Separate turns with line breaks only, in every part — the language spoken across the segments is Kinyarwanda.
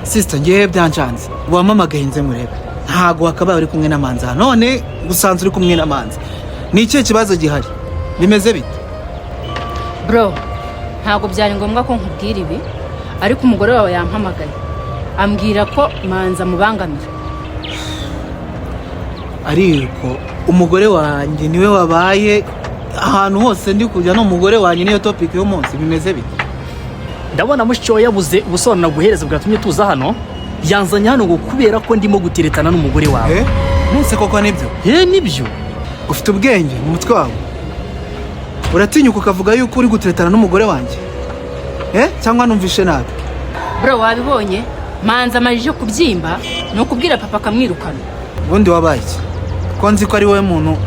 sister ngiye byancanze wamamagaye nze murebe ntago wakabaye uri kumwe n'amanza none gusanzwe uri kumwe n'amanza ni ikihe kibazo gihari bimeze bite
bro ntago byari ngombwa ko nkubwira ibi ariko umugore wawe yampamagaye ambwira ko manza mubangamira
ariko umugore wanjye niwe wabaye ahantu hose ndi kujya no umugore wanjye niyo topic yo munsi bimeze bite
ndabona mushyo yabuze ubusobanuro guhereza bwatumye tuza hano yanzanye hano ngo kubera ko ndimo guteretana n'umugore wawe
nuse koko nibyo
nibyo
ufite ubwenge mu mutwe wawe uratinyuka ukavuga yuko uri guteretana n'umugore wanjye cyangwa numvishe nabi
bro wabibonye manza amajije kubyimba no kubwira papa akamwirukana
ubundi wabaye iki ko nzi ko ari wowe muntu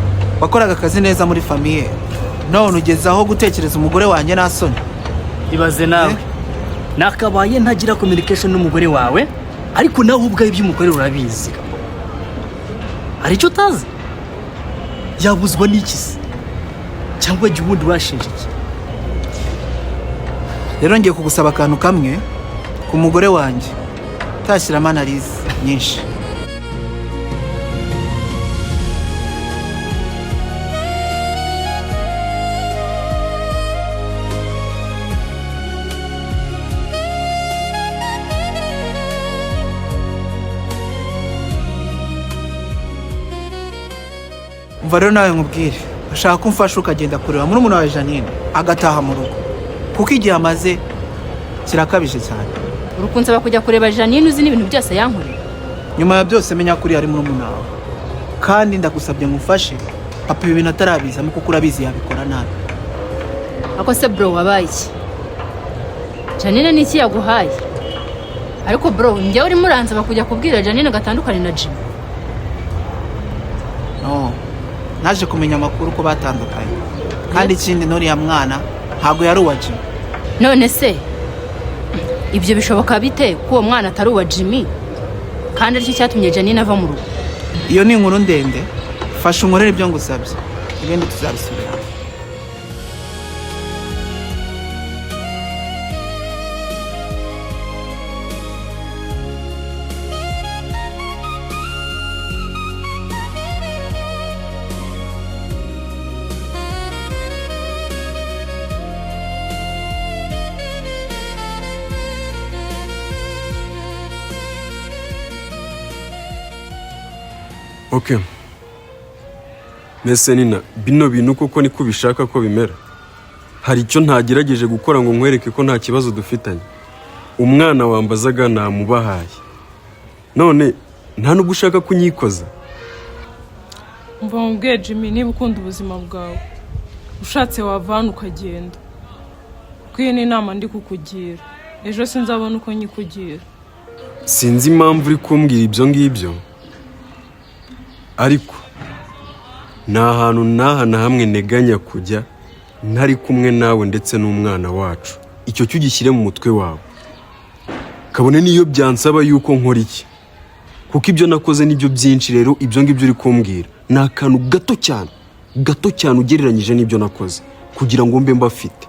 wakoraga akazi neza muri famiye none ugeze aho gutekereza umugore wanjye nta soni
ibaze nawe nakabaye ntagira communication n'umugore wawe ariko nawe ubwawe iby'umukorera urabizi hari icyo utazi yabuzwa n'iki se cyangwa jya ubundi washinja iki
rero ngiye kugusaba akantu kamwe ku mugore wanjye utashyiramo analize nyinshi umva rero nawe nkubwire ashaka ko umfasha ukagenda kureba muri umuntu wawe Janine agataha mu rugo kuko igihe amaze kirakabije cyane
urukunsaba kujya kureba Janine uzi n'ibintu byose yankoreye
nyuma ya byose menya kuri ari muri umuntu wawe kandi ndagusabye ngufashe papa ibi bintu atarabizamo kuko urabizi yabikora nabi
ako se bro wabaye iki Janine ni iki yaguhaye ariko bro njyewe uri muranza bakujya kubwira Janine gatandukanye na Jimmy
no naje kumenya amakuru ko batandukanye kandi ikindi nuriya mwana ntago yari uwa Jimmy
none se ibyo bishoboka bite ko uwo mwana atari uwa Jimmy kandi aricyo cyatumye Janine ava mu rugo
iyo ni inkuru ndende fasha unkorere ibyo ngusabye ibindi tuzabisubira
Okay. Mese Nina, bino bintu koko niko bishaka ko bimera. Hari icyo ntagerageje gukora ngo nkwereke ko nta kibazo dufitanye. Umwana wambazaga namubahaye. None nta nubwo ushaka kunyikoza.
Umva mbwe Jimmy niba ukunda ubuzima bwawe. Ushatse wavana ukagenda. Kwiye ni inama ndi kukugira. Ejo sinzabona uko nyikugira.
Sinzi impamvu uri kumbwira ibyo ngibyo. Ariko nta hantu naha na hamwe neganya kujya ntari kumwe nawe ndetse n'umwana wacu. Icyo cyo gishyire mu mutwe wawe. Kabone niyo byansaba yuko nkora iki. Kuko ibyo nakoze nibyo byinshi rero ibyo ngibyo uri kumbwira. Ni akantu gato cyane ugereranyije n'ibyo nakoze kugira ngo mbe mbafite.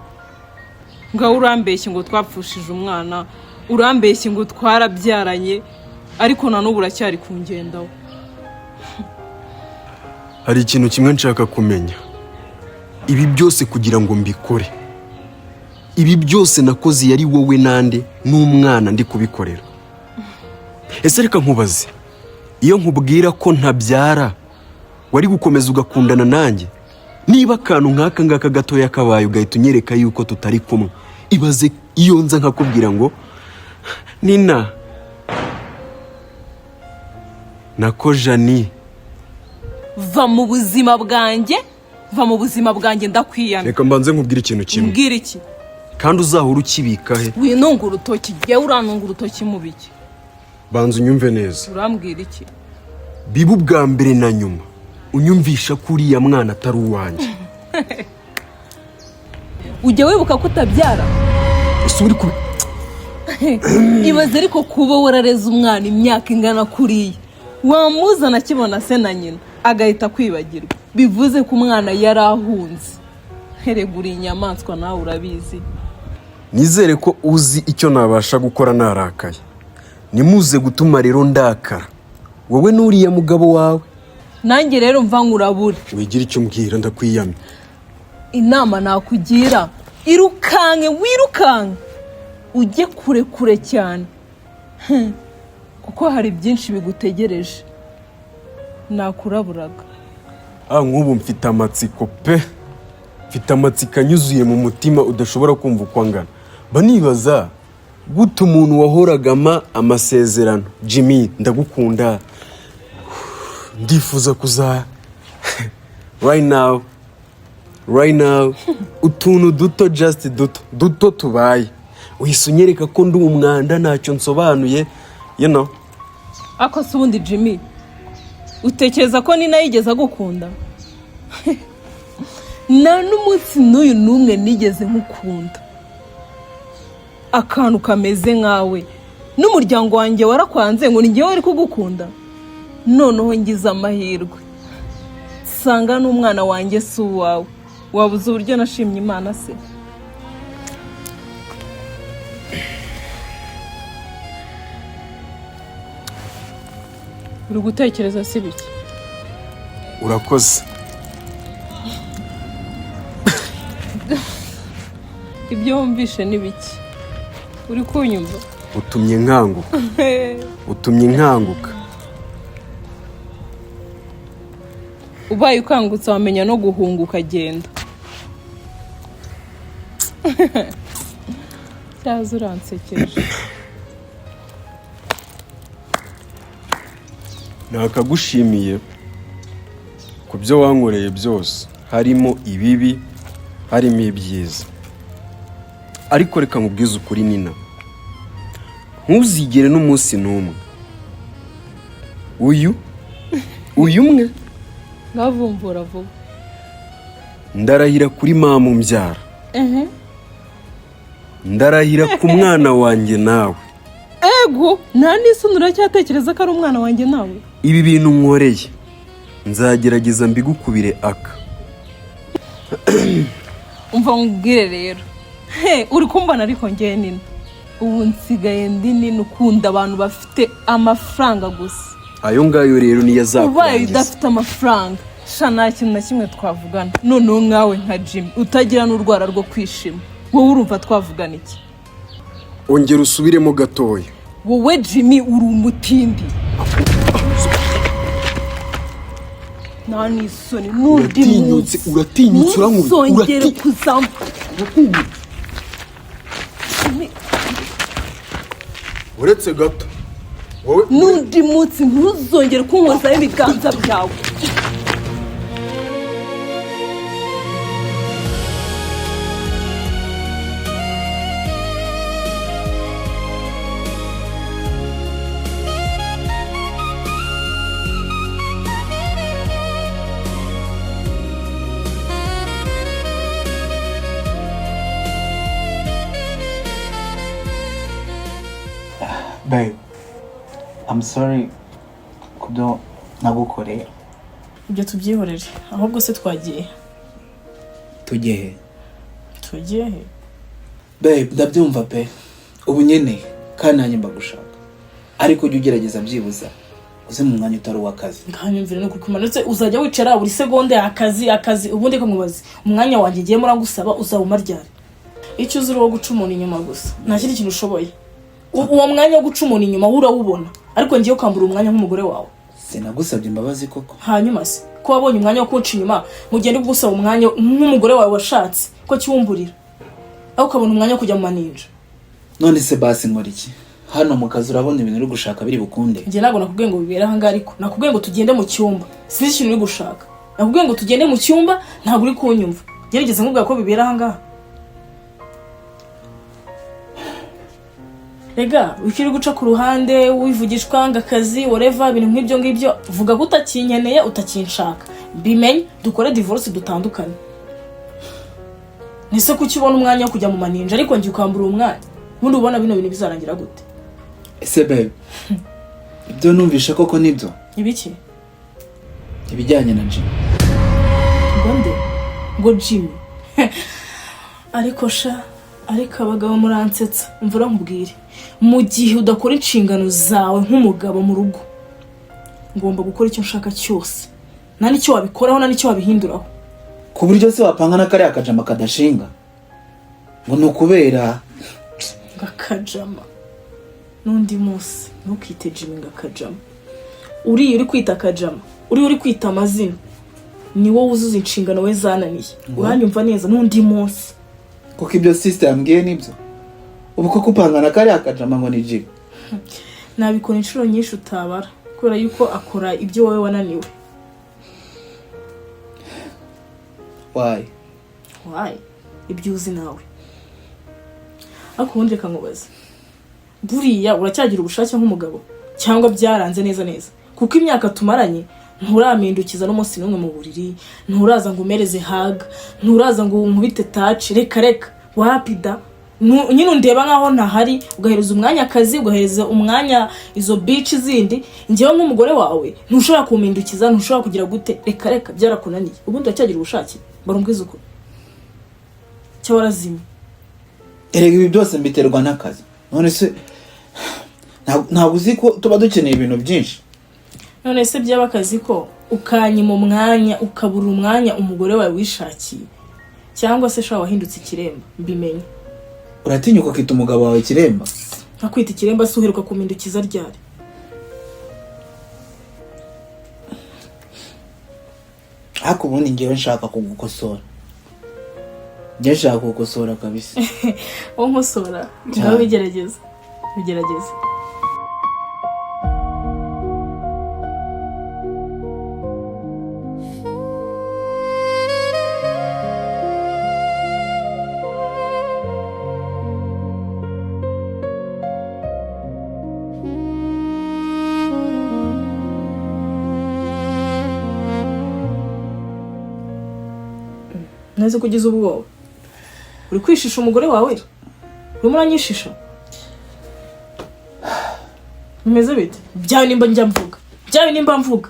Ngaho urambeshye ngo twapfushije umwana, urambeshye ngo twarabyaranye ariko na n'ubu uracyari kungendaho.
Hari ikintu kimwe nshaka kumenya. Ibi byose kugira ngo mbikore. Ibi byose nakoze yari wowe nande n'umwana ndi kubikorera. Ese reka nkubaze. Iyo nkubwira ko ntabyara wari gukomeza ugakundana nanjye. Niba akantu nk'aka ngaka gatoya kabaye ugahita unyereka yuko tutari kumwe. Ibaze iyo nza nkakubwira ngo Nina nako Jani
va mu buzima bwanjye ndakwiyana.
Reka mbanze nkubwira ikintu kimwe.
Mbwira iki?
Kandi uzahura ukibika he?
Winunga urutoki, ye uranunga urutoki mu biki?
Banza unyumve neza.
Urambwira iki?
Bibu bwa mbere na nyuma unyumvisha kuri ya mwana atari uwanjye.
Ujye wibuka ko utabyara.
Usuri ku
Ibaze ariko kuba warareze umwana imyaka ingana kuriya. Wamuzana kibona se na nyina agahita kwibagirwa. Bivuze ko umwana yarahunze. Heregura inyamaswa nawe urabizi.
Nizere ko uzi icyo nabasha gukora narakaye. nimuze gutuma rero ndakara wowe n'uriya mugabo wawe.
nanjye rero mva ngurabure
wigira icyo umbwira ndakwiyamye.
inama nakugira wirukanke ujye kure cyane kuko hari byinshi bigutegereje nakuraburaga.
nk'ubu mfite amatsiko pe, mfite amatsiko anyuzuye mu mutima udashobora kumva uko angana. banibaza gute umuntu wahoragama amasezerano, Jimmy ndagukunda, ndifuza kuza right now utuntu duto, just duto tubaye uhise unyereka ko ndi umwanda ntacyo nsobanuye, you know.
ako se ubundi Jimmy utekereza ko ni nayigeze agukunda? nta n'umunsi n'uyu n'umwe nigeze nkukunda. akantu kameze nkawe n'umuryango wanjye warakwanze ngo ni njyewe wari kugukunda. noneho ngize amahirwe sanga n'umwana wanjye si uwawe. wabuze uburyo nashimye Imana se? uri gutekereza si biki?
urakoze.
ibyo wumvishe ni biki? uri kunyumva?
utumye nkanguka.
ubaye ukangutse wamenya no guhunguka agenda. cyaza uransekeje.
nakagushimiye ku byo wankoreye byose, harimo ibibi harimo ibyiza, ariko reka nkubwize ukuri Nina, ntuzigere n'umunsi n'umwe uyu umwe
ngavumbura vuba.
ndarahira kuri mama umbyara, ndarahira ku mwana wanjye nawe.
ego nta n'isoni uracyatekereza ko ari umwana wanjye nawe?
ibi bintu nkoreye nzagerageza mbigukubire aka.
umva nkubwire rero, uri kumbana ariko ngewe Nina ubu nsigaye ndi Nina ukunda abantu bafite amafaranga gusa.
ayo ngayo rero niyo azakurangiza.
ubaye udafite amafaranga sha nta kintu na kimwe twavugana. noneho nkawe nka Jimmy utagira n'urwara rwo kwishima, wowe urumva twavugana iki?
ongera usubiremo gatoya.
wowe Jimmy uri umutindi. nta n'isoni n'undi munsi
uratinyutse
ntuzongere kuzamo.
uretse gato wowe
n'undi munsi ntuzongere kunkozaho ibiganza byawe.
Babe, I'm sorry kubyo nagukoreye.
ibyo tubyihorere, ahubwo se twagiye
Tugiye
he?
Babe, ndabyumva pe. ubu nyene kandi nanjye mbagushaka, ariko ujye ugerageza byibuza uze mu mwanya utari uw'akazi.
nkanyumvira no kukumanutse uzajya wicara buri segonde akazi ubundi ko mubazi umwanya wanjye giye muragusaba uzawuma ryari? icyo uzuri wo guca umuntu inyuma gusa nta kindi kintu ushoboye. uwo mwanya wo guca umuntu inyuma urawubona, ariko ngiye ukambura umwanya nk'umugore wawe.
Sinagusabye imbabazi koko?
hanyuma se ko wabonye umwanya wo kunca inyuma mugende gusaba umwanya nk'umugore wawe washatse ko kiwumburira, aho ukabona umwanya wo kujya mu maninja.
none se basi nkora iki hano mu kazi? urabona ibintu uri gushaka biri bukunde?
njye ntabwo nakubwiye ngo bibere aha ngaha, ariko nakubwiye ngo tugende mu cyumba. sinzi ikintu uri gushaka. nakubwiye ngo tugende mu cyumba ntabwo uri kunyumva. gerageza nkubwira ko bibera aha ngaha. rega wikiri guca ku ruhande wivugishwa ngo akazi whatever ibintu nk'ibyo ngibyo, vuga ko utakinkeneye utakinshaka, bimenye dukore divorce dutandukane. nise kuki ubona umwanya wo kujya mu maninja ariko ngiye ukambura umwanya? ubundi ubona bino bintu bizarangira gute?
ese babe, ibyo numvishe koko nibyo?
ibiki?
ibijyanye na Jimmy.
ngo Jimmy ariko sha ariko abagabo muransetsa mvura nkubwire mu gihe udakora inshingano zawe nk'umugabo mu rugo ngomba gukora icyo nshaka cyose nta n'icyo wabikoraho nta n'icyo wabihinduraho
ku buryo se wapanga n'akariya kajama kadashinga ngo ni ukubera
ngakajama n'undi munsi ntukite Jimmy ngakajama uri kwita akajama uri kwita amazina ni wowe uzuza inshingano we zananiye uranyumva neza n'undi munsi
kuko ibyo sister yambwiye nibyo ubu ko kupangana kariya kajama ngo ni Jimmy
nabikora inshuro nyinshi utabara kubera yuko akora ibyo wowe wananiwe why ibyo uzi nawe ariko ubundi reka nkubaze buriya uracyagira ubushake nk'umugabo cyangwa byaranze neza kuko imyaka tumaranye nturamindukiza n'umunsi n'umwe mu buriri nturaza ngo umereze haga nturaza ngo nkubite touch reka wapida nyine undeba nkaho ntahari ugahereza umwanya akazi ugahereza umwanya izo beach zindi njyewe nk'umugore wawe ntushobora kumindukiza ntushobora kugira gute reka byarakunaniye ubundi uracyagira ubushake barumbwiza uko cyo warazimye
erega ibi byose mbiterwa n'akazi none se ntabwo uzi ko tuba dukeneye ibintu byinshi
none se byaba akazi ko ukanyima umwanya ukabura umwanya umugore wawe wishakiye cyangwa se shwa wahindutse ikiremba mbimenye
uratinyuka kwita umugabo wawe ikiremba
nkakwita ikiremba se uheruka kumindukiza ryari
ariko ubundi ngewe nshaka kugukosora njye nshaka kugukosora kabisa
wowe nkosora nawe bigerageza neze kugize ubwoba uri kwishisha umugore wawe urimo uranyishisha bimeze bite byawe nimba mvuga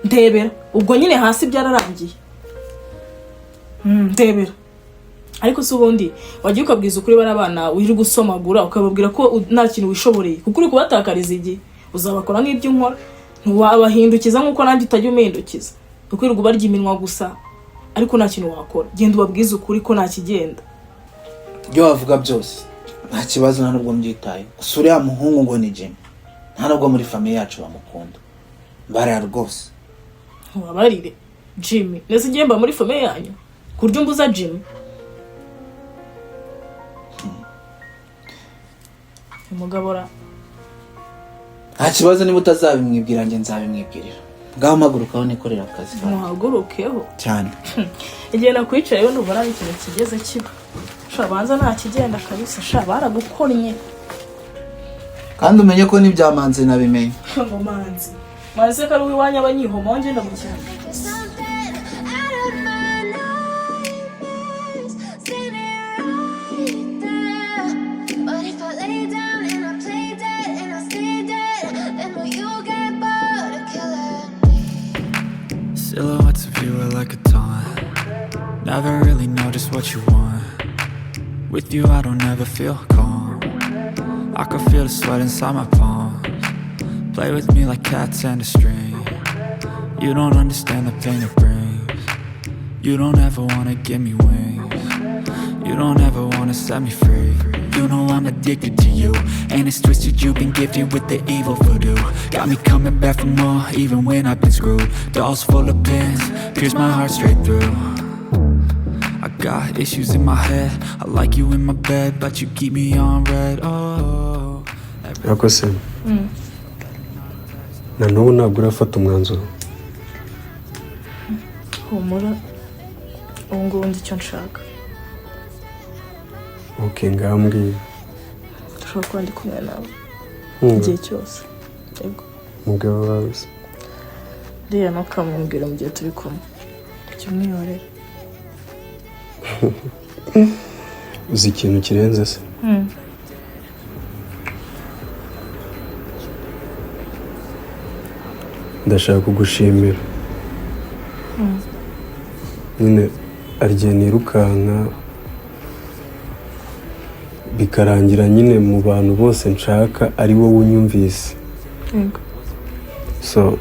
ndebera ubwo nyine hasi byararangiye ndebera ariko se ubundi wagiye ukabwiza ukuri bari abana wiri gusomagura ukababwira ko nta kintu wishoboreye kuko uri kubatakariza igihe uzabakora nk'ibyo nkora ntiwabahindukiza nk'uko nanjye utajya umindukiza ukwirirwa ubarya iminwa gusa ariko nta kintu wakora genda ubabwize ukuri ko nta kigenda
ibyo wavuga byose nta kibazo nta nubwo mbyitaye gusa uriya muhungu ngo ni Jimmy nta nubwo muri famiye yacu bamukunda mbarira rwose
wabarire Jimmy nese ngiye mba muri famiye yanyu kurya umbuza Jimmy umugabora
nta kibazo niba utazabimwibwira njye nzabimwibwirira ngaho mpagurukaho nikorera akazi
muhagurukeho
cyane
igihe nakwicayeho nubona ari ikintu kigeze kiba shabanza nta kigenda kabisa baragukornye
kandi umenye ko n'ibyamanze nabimenye
ngo manze ko ari uwiwanya abanyihoma wanje ndamukira
Silhouettes of you are like a taunt. Never really know just what you want. With you I don't ever feel calm. I can feel the sweat inside my palms. Play with me like cats and a string. You don't understand the pain it brings. You don't ever wanna give me wings. You don't ever wanna set me free. You know I'm addicted to you, and it's twisted, you've been gifted with the evil voodoo. Got me coming back for more, even when I've been screwed. Dolls full of pins, pierce my heart straight through. I got issues in my head, I like you in my bed, but you keep me on red, oh.
Ako se na n'ubu ntabwo urafata umwanzuro.
Humura ubu ngubu ndi icyo nshaka.
Okay, ngambwiye
ndashobora kuba ndi kumwe nawe igihe cyose. Yego
umugabo wawe se
rero ntukamubwire mu gihe turi kumwe icyo umwiyorera.
uzi ikintu kirenze se? ndashaka kugushimira. nyine arigiye nirukanka bikarangira nyine mu bantu bose nshaka ari wowe unyumvise.
Yego.
So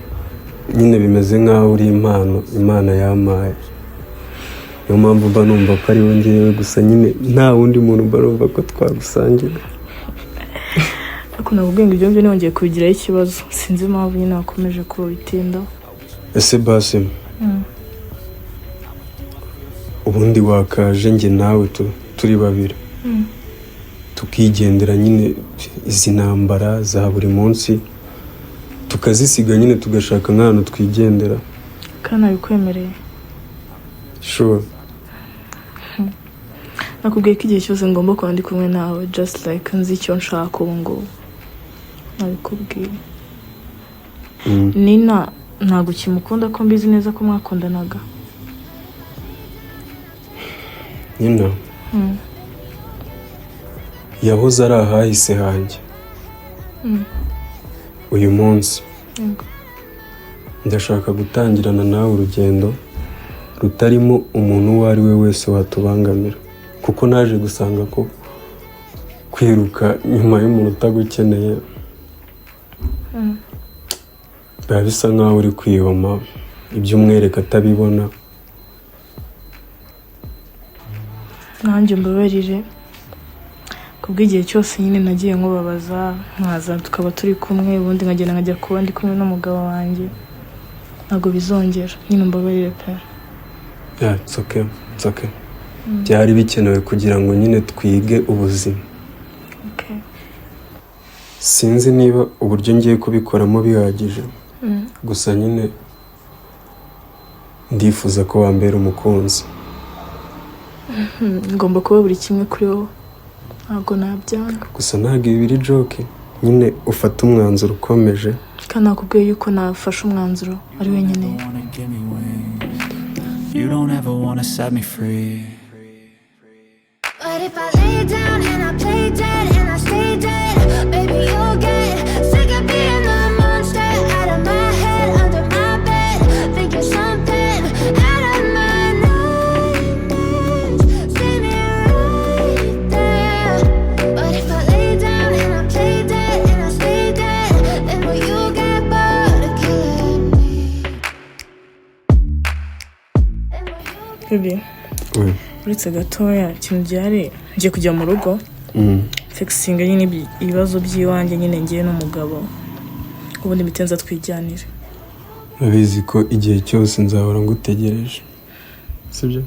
nyine bimeze nk'aho uri impano Imana yampaye. Niyo mpamvu mba numva ko ari wowe ngewe gusa nyine nta wundi muntu mba numva ko twagusangira.
Ariko nabwo ngo ibyo ngibyo nongeye kubigiraho ikibazo, sinzi impamvu nyine nakomeje kubitindaho.
Ese basi ubundi wakaje njye nawe turi babiri tukigendera nyine izi ntambara za buri munsi tukazisiga nyine tugashaka nk'ahantu twigendera.
Kana bikwemereye?
Sure.
Nakubwiye ko igihe cyose ngomba kuba ndi kumwe nawe, just like nzi icyo nshaka ubu ngubu. Nabikubwiye. Nina ntabwo ukimukunda ko mbizi neza ko mwakundanaga.
Nina yahoze ari ahahise hanjye. Uyu munsi ndashaka gutangirana nawe urugendo rutarimo umuntu uwo ari we wese watubangamira, kuko naje gusanga ko kwiruka nyuma y'umuntu utagukeneye biba bisa nk'aho uri kwihoma ibyo umwereka atabibona.
Nanjye mbabarire kubw'igihe cyose nyine nagiye nkubabaza, nkaza tukaba turi kumwe, ubundi nkagenda nkajya kuba ndi kumwe n'umugabo wanjye. Ntabwo bizongera, nyine mbabarire pe.
Yeah, it's okay. Byari bikenewe kugira ngo nyine twige ubuzima.
Okay.
Sinzi niba uburyo ngiye kubikoramo bihagije. Gusa nyine ndifuza ko wambera umukunzi.
Ngomba kuba buri kimwe kuri wowe, ntabwo nabyanga.
Gusa ntabwo ibi biri joke, nyine ufata umwanzuro ukomeje.
Kandi nakubwiye yuko nafashe umwanzuro ari wenyine.
You don't ever wanna set me free.
But if I lay down and I play dead and I stay dead, baby you'll get sick of being the monster out of my head, under my bed, thinking something out of my nightmares. See me right there. But if I lay down and I play dead and I stay dead, then will you get bored of killing me?
Baby. Uretse gatoya ikintu gihari, ngiye kujya mu rugo fixinga nyine ibibazo by'iwanjye nyine ngiye n'umugabo, ubundi mitenza twijyanire.
Abizi ko igihe cyose nzahora ngutegereje, sibyo?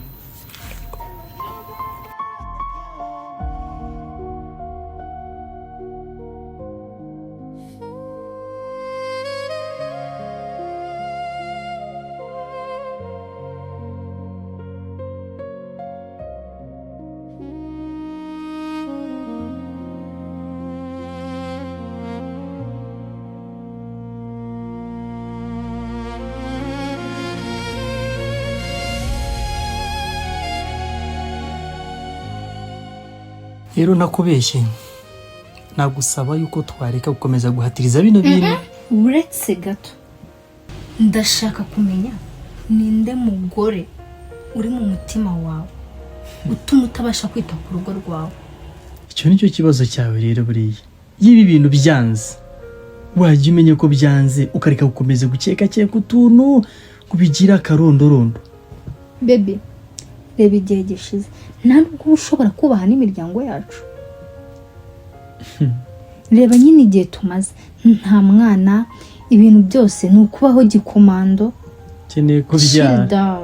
Rero nakubeshye, nagusaba yuko twareka gukomeza guhatiriza bino bintu.
Uretse gato, ndashaka kumenya ninde mugore uri mu mutima wawe utuma utabasha kwita ku rugo rwawe.
Icyo nicyo kibazo cyawe rero buriya. Yibi bintu byanze, wajya umenye ko byanze ukareka gukomeza gukeka utuntu kubigira akarondorondo.
Baby, reba igihe gishize ntabwo ushobora kubaha n'imiryango yacu. Reba nyine igihe tumaze, nta mwana, ibintu byose ni ukubaho gikomando.
Keneye kubyara.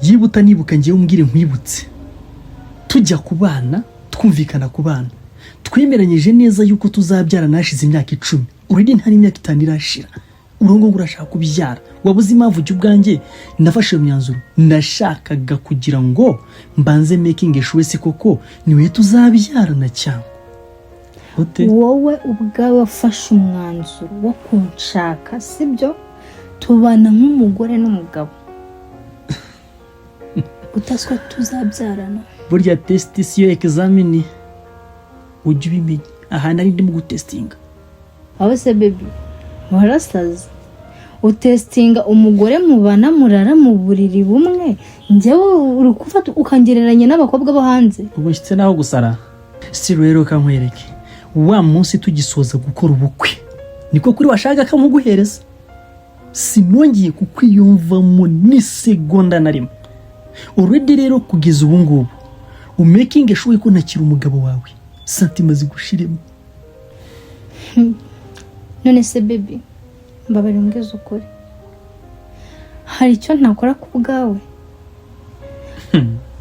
Yibuta nibuka ngiye umbwire nkwibutse. Tujya kubana, twumvikana kubana. Twemeranyije neza yuko tuzabyara nashize imyaka 10. Uredi ntari imyaka 5 irashira. Urongo ngurashaka kubyara. Wabuze impamvu cy'ubwanjye nafashe imyanzuro. Nashakaga kugira ngo mbanze making sure si koko niwe tuzabyarana cyangwa.
Wowe ubwawe wafashe umwanzuro wo kunshaka, sibyo? Tubana nk'umugore n'umugabo. Utaswa tuzabyarana.
Burya test siyo examine. Ujye ubimenya. Aha nari ndimo gutestinga.
Aho se baby, warasaze. Utestinga umugore mubana murara mu buriri bumwe, njyewe uri kufata ukangereranya n'abakobwa bo hanze.
Ubushyitse naho gusara. si rero kankwereke wa munsi tugisoza gukora ubukwe niko kuri washaka kamuguhereza sinongeye kukwiyumvamo n'isegonda na rimwe already rero kugeza ubu ngubu umaking sure ko ntakiri umugabo wawe santima zigushiremo.
none se baby mbabare mbwiza ukuri hari icyo ntakora ku bwawe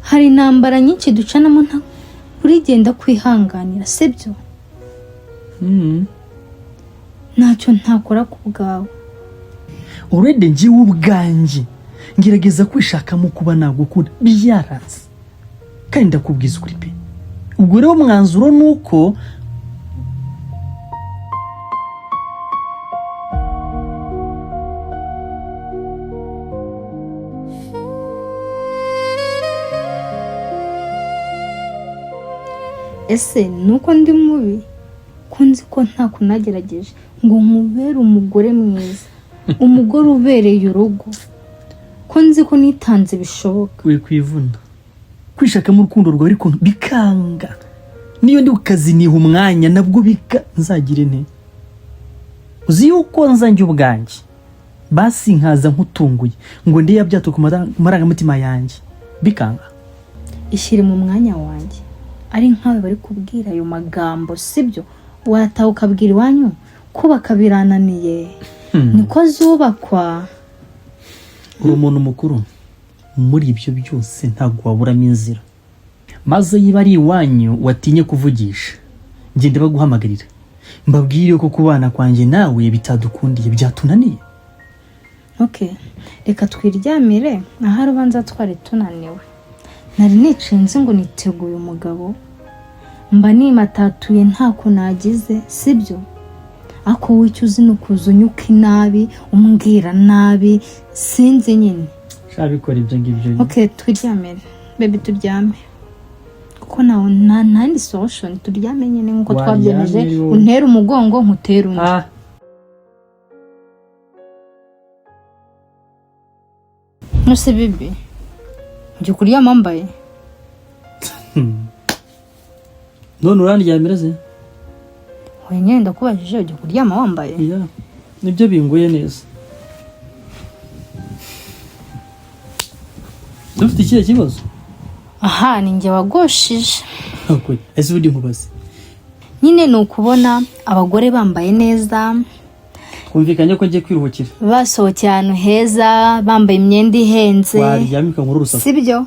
hari intambara nyinshi ducanamo nta urigenda kwihanganira sibyo ntacyo ntakora ku bwawe
already ngiwe ubwanjye ngerageza kwishakamo kuba nagukunda byarazi kandi ndakubwiza ukuri pe ubwo rero mwanzuro nuko
ese nuko ndi mubi ko nzi ko nta kunagerageje ngo nkubere umugore mwiza umugore ubereye urugo ko nzi ko nitanze bishoboka
we kwivuna kwishakamo urukundo rwawe ariko bikanga niyo ndi ukazi niha umwanya nabwo bika nzagire nte uzi yuko nzanjye ubwanjye basi nkaza nkutunguye ngo ndi yabyato ku marangamutima yanjye bikanga
ishyire mu mwanya wanjye ari nkawe bari kubwira ayo magambo sibyo wataha ukabwira iwanyu kubaka birananiye niko zubakwa.
uri umuntu mukuru muri ibyo byose ntabwo waburamo inzira maze yiba ari iwanyu watinye kuvugisha ngende baguhamagarira mbabwire ko kubana kwanjye nawe bitadukundiye byatunaniye.
okay reka twiryamire aha rubanza twari tunaniwe nari nicinze ngo niteguye umugabo mba nimatatuye ntako nagize sibyo ako wicyo uzi nukuzunyuka inabi umbwira nabi sinzi nyine
shabikora ibyo ngibyo.
okay twiryamire baby turyame kuko nawe nta solution turyame nyine nkuko twabyemeje untera umugongo nkutera undi. nose bibi njye kuryama mbaye
none urandyamira se
wenyine ndakubajije ujya kuryama wambaye
nibyo bingoye neza. dufite ikihe kibazo?
aha ni njye wagoshije.
ese ubundi nkubaze
nyine ni ukubona abagore bambaye neza
kumvikanye ko ngiye kwiruhukira
basohokeye ahantu heza bambaye imyenda ihenze
waryamika nkuru rusaku
sibyo.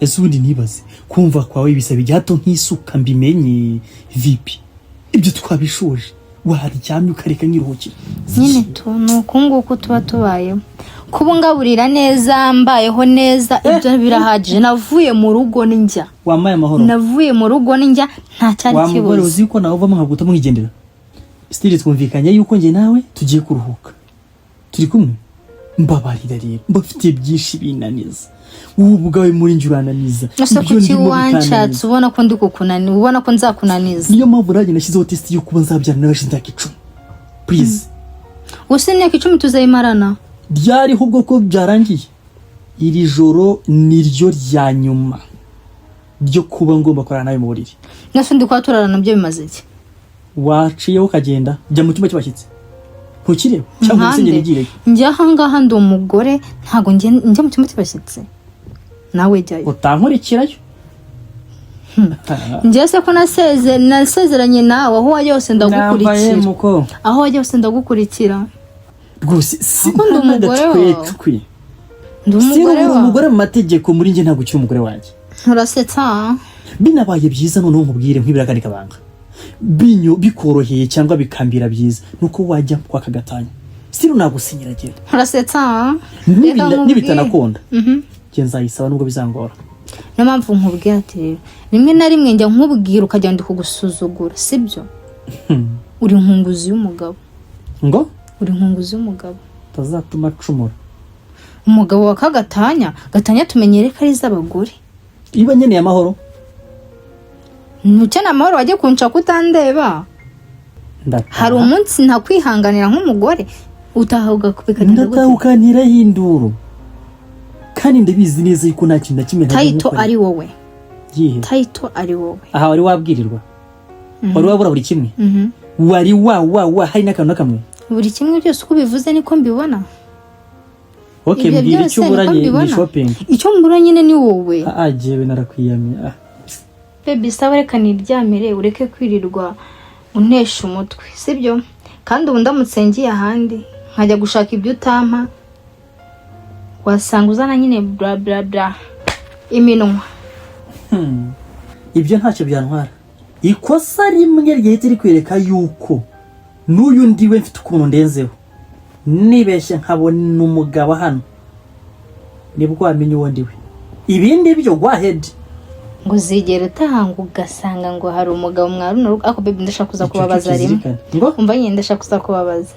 ese ubundi ntibaze kumva kwawe bisaba igihato nk'isuka mbimenye vipi ibyo twabishoje waryamye ukareka nkiruhukira
nyine nuko nguko tuba tubayeho kubungaburira neza mbayeho neza ibyo birahagije navuye mu rugo ninjya
wamaye amahoro
navuye mu rugo ninjya nta cyari kibuze
wamugore uzi ko nawe uvamo nkaguta mwigendera stili twumvikanye yuko nge nawe tugiye kuruhuka turi kumwe mbabarira rero mbafite byinshi binaniza wowe ubwawe muri njye urananiza
ese kuki wanshatse ubona ko ndi kukunaniza ubona ko nzakunaniza
niyo mpamvu nanjye nashyizeho test yo kuba nzabyara nawe imyaka 10 please
gusa imyaka 10 tuzayimarana
ryari ahubwo ko byarangiye iri joro niryo rya nyuma ryo kuba ngomba korana nawe mu buriri
nase ndi kwaturana nabyo bimaze iki
waciyeho ukagenda jya mu cyumba cy'abashyitsi ntukireba cyangwa usenyere igire
njye ahangaha ndi umugore ntago njye mu cyumba cy'abashyitsi nawe jyayo
utankurikirayo
njye se ko nasezeranye nawe aho wajya hose ndagukurikira aho wajya hose ndagukurikira
rwose si
umugore wawe
ndi umugore mu mategeko muri njye ntabwo ukiri umugore wanjye
urasetsa
binabaye byiza noneho nkubwire nk'ibiragani kabanga binyo bikoroheye cyangwa bikambira byiza nuko wajya kwa kagatanya siro nagusinyira gero
urasetsa
nibitanakunda nzayisaba nubwo bizangora
niyo mpamvu nkubwira ati rero rimwe na rimwe njya nkubwira ukajya ndi kugusuzugura sibyo uri nkunguzi y'umugabo
ngo
uri nkunguzi y'umugabo
tazatuma acumura
umugabo wa kagatanya tumenyere ko ari iz'abagore
iba nkeneye amahoro
ntukeneye amahoro wajya kunca kutandeba hari umunsi ntakwihanganira nk'umugore utahaga kubikagenda gute
ndatahukanira y'induru kandi ndabizi neza yuko nta kintu na kimwe
Taito ari wowe
Gihe.
Taito ari wowe.
Aha wari wabwirirwa. Wari wabura buri kimwe. Wari hari n'akantu kamwe.
Buri kimwe byose uko bivuze niko mbibona.
Okay, mbwira icyo uburanye ni shopping.
Icyo mbura nyine ni wowe.
Jewe narakwiyamye.
Baby sawa reka niryamire ureke kwirirwa untesha umutwe, sibyo? Kandi ubu ndamutse ngiye ahandi nkajya gushaka ibyo utampa wasanga uzana nyine bla bla bla iminwa.
Ibyo ntacyo byantwara. Ikosa rimwe ryahita rikwereka yuko n'uyu ndiwe mfite ukuntu ndenzeho. Nibeshye nkabona umugabo hano nibwo wamenye uwo ndiwe. Ibindi byo go ahead.
Ngo zigera utahanga ugasanga ngo hari umugabo mwaruno ako baby ndashaka kuza kubabaza rimwe. Umva nyine ndashaka kuza kubabaza.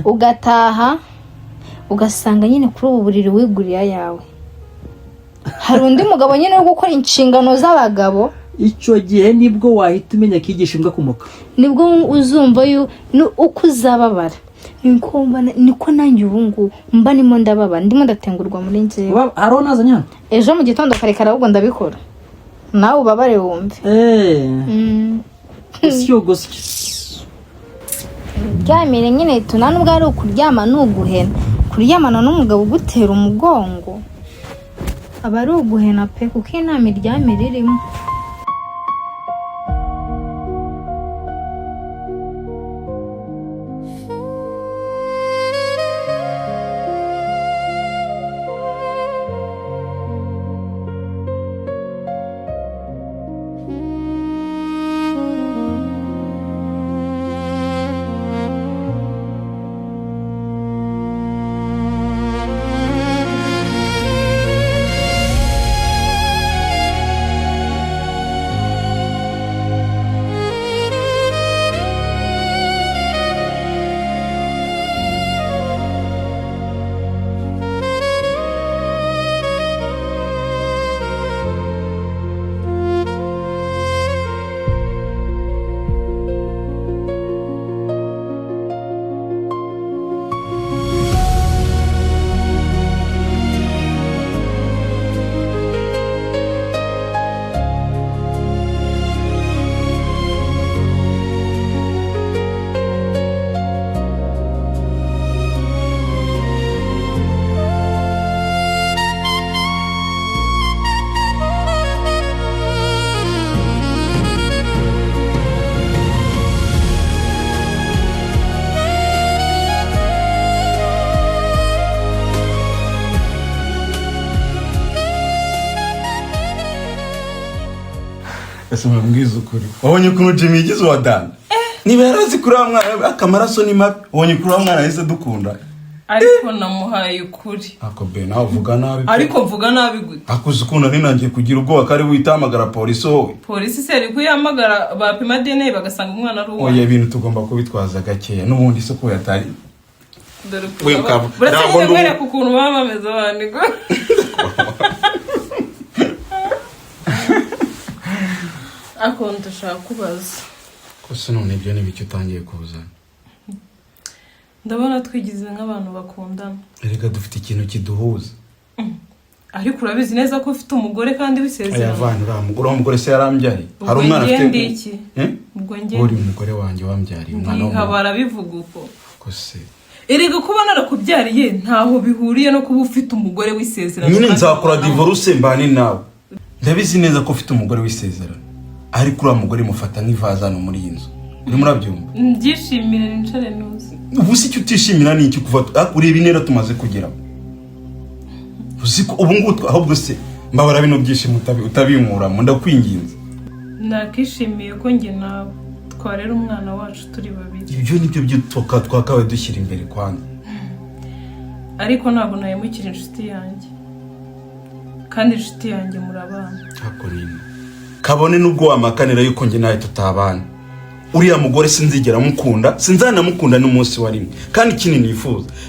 Ugataha ugasanga nyine kuri ubu buriri wiguriye yawe. Hari undi mugabo nyine wo gukora inshingano z'abagabo.
Icyo gihe nibwo wahita umenya kigisha imbwa kumuka.
Nibwo uzumva uko uzababara. Niko nanjye ubu mba nimo ndababa ndimo ndatengurwa muri njyewe.
Aronaza nyana.
Ejo mu gitondo karekara ahubwo ndabikora. Nawe ubabare wumve.
Siyo gose.
Ryamire nyine tunanubwo ari ukuryama n'uguhena. Kuryamana n'umugabo gutera umugongo. Aba ari uguhena pe kuko inama iryamire irimo.
Ese mbwiza ukuri wabonye ukuntu Jimmy yigize wadana niba yarazi kuri wa mwana akamaraso ni mabi wabonye kuri wa mwana yahise dukunda
ariko namuhaye ukuri
ako be nawe uvuga nabi
ariko mvuga nabi gute
akuze ukuntu ari nangiye kugira ubwoba kari witamagara polisi wowe
polisi se ari kuyamagara bapima DNA bagasanga umwana ari uwo
oya ibintu tugomba kubitwaza gakeya n'ubundi se ko yatari
dore ko buretse ngere ku kuntu baba bameze abandi go ako ndashaka kubaza
ko se none ibyo n'ibiki utangiye kuzana
ndabona twigize nk'abantu bakundana
erega dufite ikintu kiduhuza
ariko urabizi neza ko ufite umugore kandi wisezerana
ayavana umugore se yarambyari hari umwana afite
iki ubwo nge
uri umugore wanjye wambyariye umwana
w'umwana nkabara bivuga uko
ko se
erega kuba narakubyariye ntaho bihuriye no kuba ufite umugore wisezerana
nyine nzakora divorce mbane nawe ndabizi neza ko ufite umugore wisezerana ariko uriya mugore mufata nk'ivazano muri iyi nzu uri murabyumva
ndishimira nicare nuzi
ubu si icyo utishimira ni iki kuva ureba intera tumaze kugeraho uziko ubu ngubu ahubwo se mbabara bino byishimo utabinkuramo ndakwinginze
nakishimiye ko njye nawe twarera umwana wacu turi babiri
ibyo nibyo byo twakabaye dushyira imbere kwanza
ariko ntabwo nahemukira inshuti yanjye kandi inshuti yanjye murabana
ako nini kabone nubwo wamakanira yuko njye nawe tutabana uriya mugore sinzigera mukunda sinzanamukunda n'umunsi wa rimwe kandi ikindi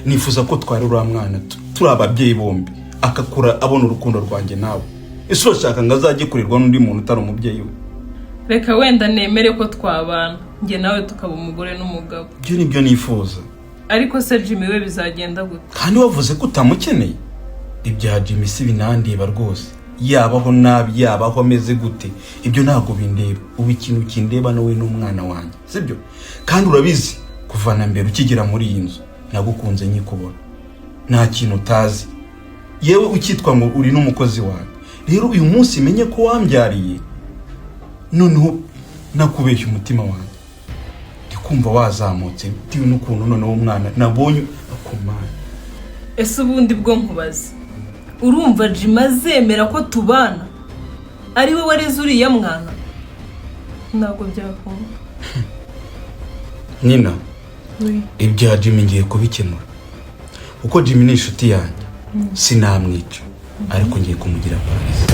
nifuza ko twari uriya mwana turi ababyeyi bombi akakura abona urukundo rwanjye nawe ese urashaka ngo azajye kurirwa n'undi muntu utari umubyeyi we
reka wenda nemere ko twabana njye nawe tukaba umugore n'umugabo
ibyo nibyo nifuza
ariko se Jimmy we bizagenda gute
kandi wavuze ko utamukeneye ibya Jimmy si binandeba rwose yabaho nabi yabaho ameze gute ibyo ntabwo bindeba ubu ikintu kindeba nawe n'umwana wanjye sibyo kandi urabizi kuvana mbere ukigera muri iyi nzu nagukunze nyikubona nta kintu utazi yewe ukitwa ngo uri n'umukozi wawe rero uyu munsi menye ko wambyariye noneho nakubeshya umutima wanjye ndikumva wazamutse bitewe n'ukuntu noneho umwana nabonye akomana.
Ese ubundi bwo nkubaza urumva Jim azemera ko tubana ari we wareze uriya mwana? Ntabwo byakunda.
Nina ibya Jim ngiye kubikemura kuko Jim ni inshuti yanjye sinamwica ariko ngiye kumugira paradizo.